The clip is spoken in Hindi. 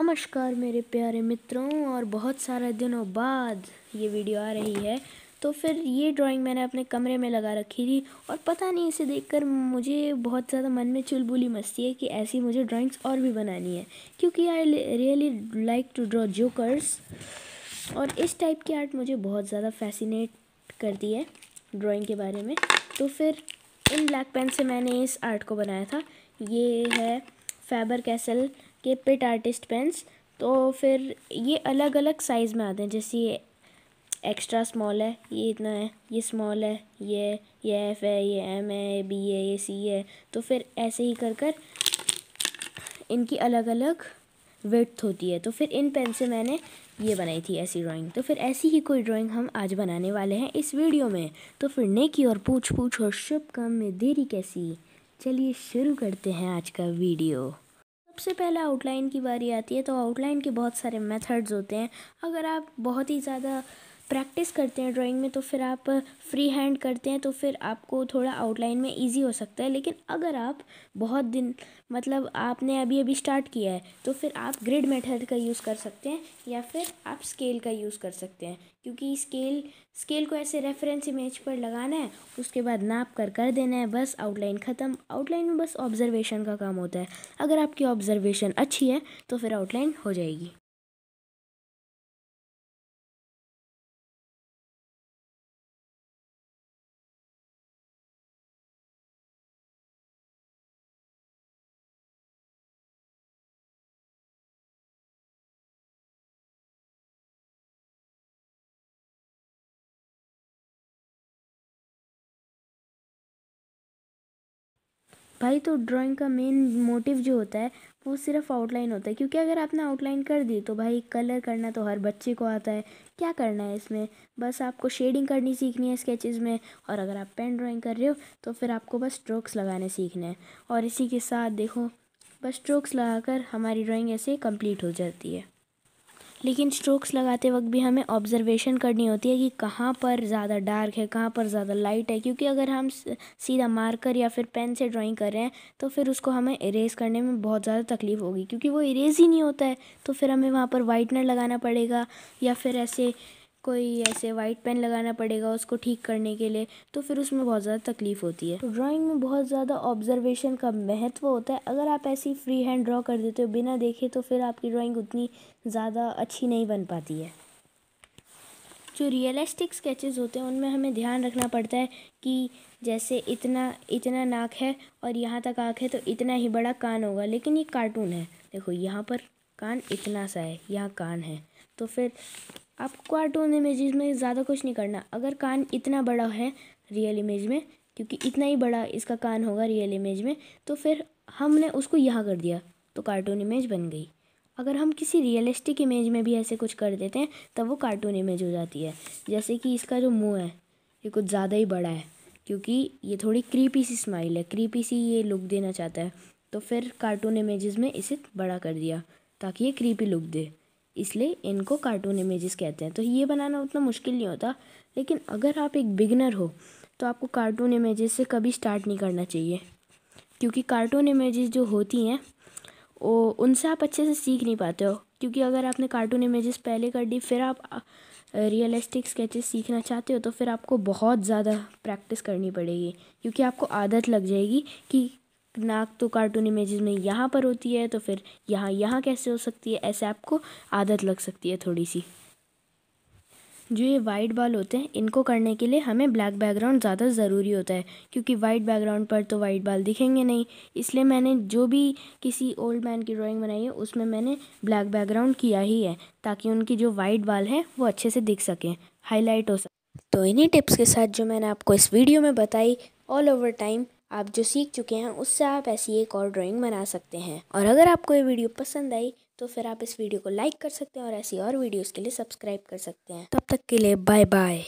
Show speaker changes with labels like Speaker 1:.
Speaker 1: नमस्कार मेरे प्यारे मित्रों, और बहुत सारे दिनों बाद ये वीडियो आ रही है। तो फिर ये ड्राइंग मैंने अपने कमरे में लगा रखी थी और पता नहीं, इसे देखकर मुझे बहुत ज़्यादा मन में चुलबुली मचती है कि ऐसी मुझे ड्राइंग्स और भी बनानी है, क्योंकि I really like to draw jokers. और इस टाइप की आर्ट मुझे बहुत ज़्यादा फैसिनेट करती है ड्राइंग के बारे में। तो फिर इन ब्लैक पेन से मैंने इस आर्ट को बनाया था। ये है फैबर कैसल के पिट आर्टिस्ट पेन्स। तो फिर ये अलग अलग साइज़ में आते हैं, जैसे ये एक्स्ट्रा स्मॉल है, ये इतना है, ये स्मॉल है, ये एफ है, ये एम है, ये बी है, ये सी है। तो फिर ऐसे ही कर कर इनकी अलग अलग विड्थ होती है। तो फिर इन पेन से मैंने ये बनाई थी ऐसी ड्राइंग। तो फिर ऐसी ही कोई ड्राइंग हम आज बनाने वाले हैं इस वीडियो में। तो फिर नेकी और पूछ पूछ और शुभ काम में देरी कैसी। चलिए शुरू करते हैं आज का वीडियो। सबसे पहले आउटलाइन की बारी आती है। तो आउटलाइन के बहुत सारे मेथड्स होते हैं। अगर आप बहुत ही ज़्यादा प्रैक्टिस करते हैं ड्राइंग में, तो फिर आप फ्री हैंड करते हैं, तो फिर आपको थोड़ा आउटलाइन में इजी हो सकता है। लेकिन अगर आप बहुत दिन मतलब आपने अभी अभी स्टार्ट किया है, तो फिर आप ग्रिड मेथड का यूज़ कर सकते हैं, या फिर आप स्केल का यूज़ कर सकते हैं। क्योंकि स्केल को ऐसे रेफरेंस इमेज पर लगाना है, उसके बाद नाप कर देना है, बस आउटलाइन ख़त्म। आउटलाइन में बस ऑब्जर्वेशन का काम होता है। अगर आपकी ऑब्जर्वेशन अच्छी है तो फिर आउटलाइन हो जाएगी। भाई, तो ड्राइंग का मेन मोटिव जो होता है वो सिर्फ आउटलाइन होता है। क्योंकि अगर आपने आउटलाइन कर दी तो भाई कलर करना तो हर बच्चे को आता है। क्या करना है इसमें, बस आपको शेडिंग करनी सीखनी है स्केचेस में। और अगर आप पेन ड्राइंग कर रहे हो तो फिर आपको बस स्ट्रोक्स लगाने सीखने हैं। और इसी के साथ देखो, बस स्ट्रोक्स लगाकर हमारी ड्राइंग ऐसे कंप्लीट हो जाती है। लेकिन स्ट्रोक्स लगाते वक्त भी हमें ऑब्जर्वेशन करनी होती है कि कहाँ पर ज़्यादा डार्क है, कहाँ पर ज़्यादा लाइट है। क्योंकि अगर हम सीधा मार्कर या फिर पेन से ड्राइंग कर रहे हैं तो फिर उसको हमें इरेज करने में बहुत ज़्यादा तकलीफ़ होगी, क्योंकि वो इरेज ही नहीं होता है। तो फिर हमें वहाँ पर वाइटनर लगाना पड़ेगा, या फिर ऐसे कोई ऐसे वाइट पेन लगाना पड़ेगा उसको ठीक करने के लिए। तो फिर उसमें बहुत ज़्यादा तकलीफ़ होती है। तो ड्राइंग में बहुत ज़्यादा ऑब्जर्वेशन का महत्व होता है। अगर आप ऐसी फ्री हैंड ड्रॉ कर देते हो बिना देखे, तो फिर आपकी ड्राइंग उतनी ज़्यादा अच्छी नहीं बन पाती है। जो रियलिस्टिक स्केचेस होते हैं उनमें हमें ध्यान रखना पड़ता है कि जैसे इतना इतना नाक है और यहाँ तक आँख है, तो इतना ही बड़ा कान होगा। लेकिन ये कार्टून है, देखो यहाँ पर कान इतना सा है, यहाँ कान है। तो फिर आपको कार्टून इमेजेस में ज़्यादा कुछ नहीं करना। अगर कान इतना बड़ा है रियल इमेज में, क्योंकि इतना ही बड़ा इसका कान होगा रियल इमेज में, तो फिर हमने उसको यहाँ कर दिया तो कार्टून इमेज बन गई। अगर हम किसी रियलिस्टिक इमेज में भी ऐसे कुछ कर देते हैं तब वो कार्टून इमेज हो जाती है। जैसे कि इसका जो मुंह है ये कुछ ज़्यादा ही बड़ा है, क्योंकि ये थोड़ी क्रीपी सी स्माइल है, क्रीपी सी ये लुक देना चाहता है। तो फिर कार्टून इमेजेस में इसे बड़ा कर दिया ताकि ये क्रीपी लुक दे, इसलिए इनको कार्टून इमेजेस कहते हैं। तो ये बनाना उतना मुश्किल नहीं होता। लेकिन अगर आप एक बिगिनर हो तो आपको कार्टून इमेजेस से कभी स्टार्ट नहीं करना चाहिए, क्योंकि कार्टून इमेजेस जो होती हैं वो उनसे आप अच्छे से सीख नहीं पाते हो। क्योंकि अगर आपने कार्टून इमेजेस पहले कर दी, फिर आप रियलिस्टिक स्केचेस सीखना चाहते हो, तो फिर आपको बहुत ज़्यादा प्रैक्टिस करनी पड़ेगी। क्योंकि आपको आदत लग जाएगी कि नाक तो कार्टून इमेजेस में यहाँ पर होती है, तो फिर यहाँ कैसे हो सकती है, ऐसे आपको आदत लग सकती है थोड़ी सी। जो ये वाइट बाल होते हैं इनको करने के लिए हमें ब्लैक बैकग्राउंड ज़्यादा ज़रूरी होता है, क्योंकि वाइट बैकग्राउंड पर तो वाइट बाल दिखेंगे नहीं। इसलिए मैंने जो भी किसी ओल्ड मैन की ड्राइंग बनाई है उसमें मैंने ब्लैक बैकग्राउंड किया ही है, ताकि उनकी जो वाइट बाल हैं वो अच्छे से दिख सकें, हाईलाइट हो सके। तो इन्हीं टिप्स के साथ जो मैंने आपको इस वीडियो में बताई, ऑल ओवर टाइम आप जो सीख चुके हैं उससे आप ऐसी एक और ड्राइंग बना सकते हैं। और अगर आपको ये वीडियो पसंद आई तो फिर आप इस वीडियो को लाइक कर सकते हैं और ऐसी और वीडियोस के लिए सब्सक्राइब कर सकते हैं। तब तक के लिए बाय बाय।